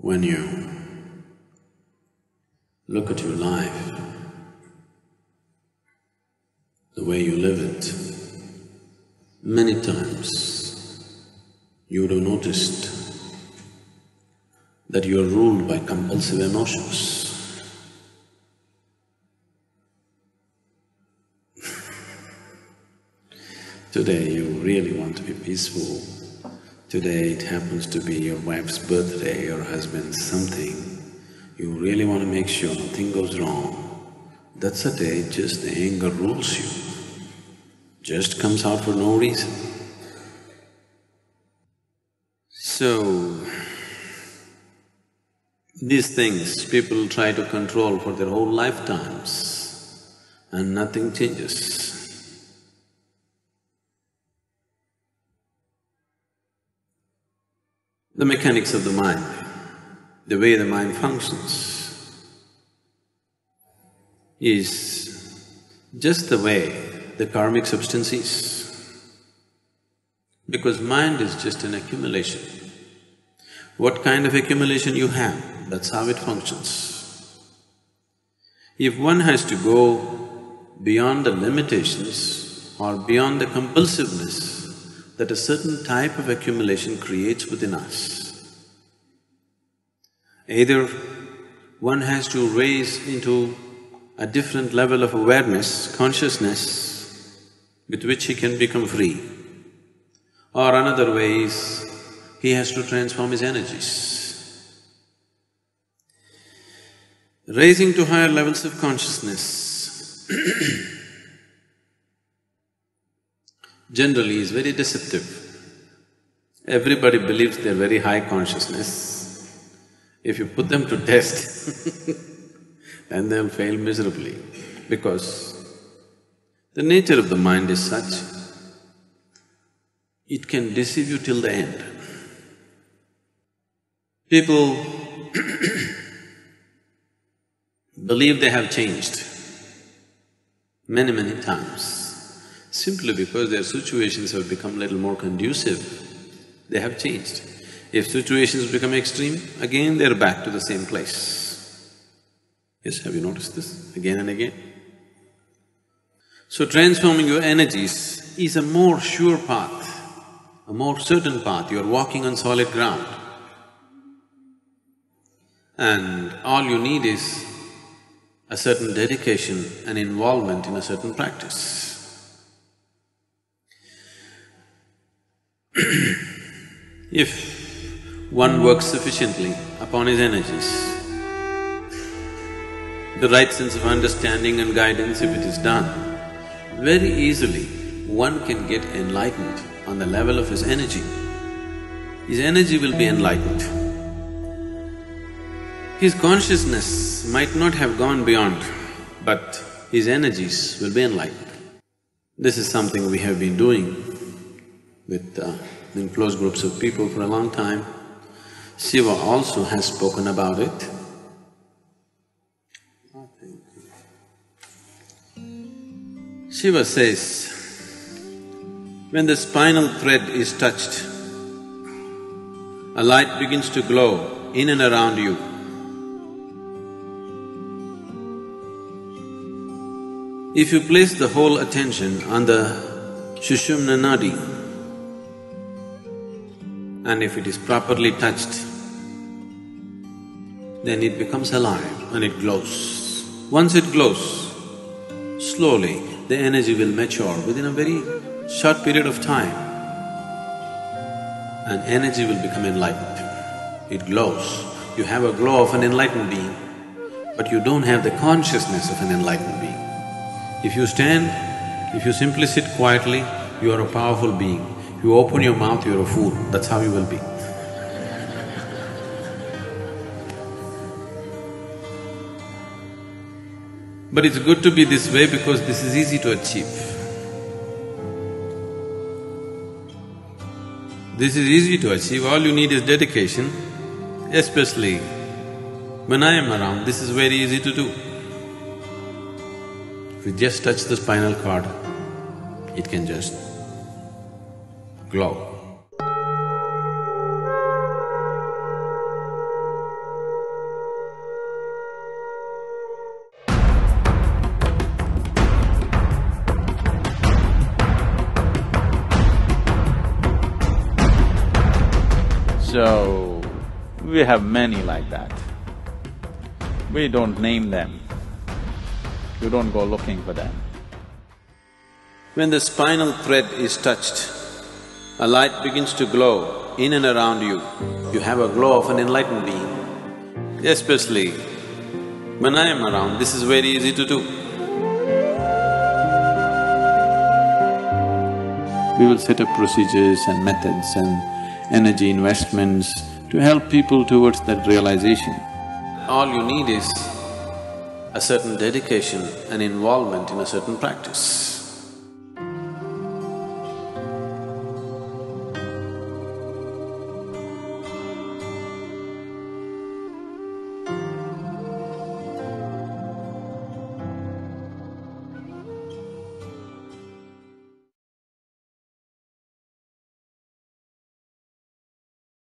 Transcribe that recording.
when you look at your life, the way you live it, many times you would have noticed that you are ruled by compulsive emotions. Today you really want to be peaceful. Today it happens to be your wife's birthday, your husband's something. You really want to make sure nothing goes wrong. That's the day just the anger rules you. Just comes out for no reason. So, these things people try to control for their whole lifetimes and nothing changes. The mechanics of the mind, the way the mind functions is just the way the karmic substance is. Because mind is just an accumulation. What kind of accumulation you have, that's how it functions. If one has to go beyond the limitations or beyond the compulsiveness that a certain type of accumulation creates within us, either one has to raise into a different level of awareness, consciousness, with which he can become free, or another way is he has to transform his energies. Raising to higher levels of consciousness generally is very deceptive. Everybody believes they're very high consciousness. If you put them to test then they'll fail miserably, because the nature of the mind is such, it can deceive you till the end. People believe they have changed many times, simply because their situations have become little more conducive, they have changed. If situations become extreme, again they're back to the same place. Yes, have you noticed this again and again? So transforming your energies is a more sure path, a more certain path, you're walking on solid ground. And all you need is a certain dedication and involvement in a certain practice. If one works sufficiently upon his energies, the right sense of understanding and guidance, if it is done, very easily one can get enlightened on the level of his energy. His energy will be enlightened. His consciousness might not have gone beyond, but his energies will be enlightened. This is something we have been doing with in close groups of people for a long time. Shiva also has spoken about it. Shiva says, when the spinal thread is touched, a light begins to glow in and around you. If you place the whole attention on the Sushumna Nadi, and if it is properly touched, then it becomes alive and it glows. Once it glows, slowly the energy will mature within a very short period of time, and energy will become enlightened. It glows. You have a glow of an enlightened being, but you don't have the consciousness of an enlightened being. If you stand, if you simply sit quietly, you are a powerful being. If you open your mouth, you're a fool, that's how you will be. But it's good to be this way because this is easy to achieve. This is easy to achieve, all you need is dedication, especially when I am around, this is very easy to do. If you just touch the spinal cord, it can just glow. So, we have many like that. We don't name them. You don't go looking for them. When the spinal thread is touched, a light begins to glow in and around you. You have a glow of an enlightened being. Especially when I am around, this is very easy to do. We will set up procedures and methods and energy investments to help people towards that realization. All you need is a certain dedication and involvement in a certain practice.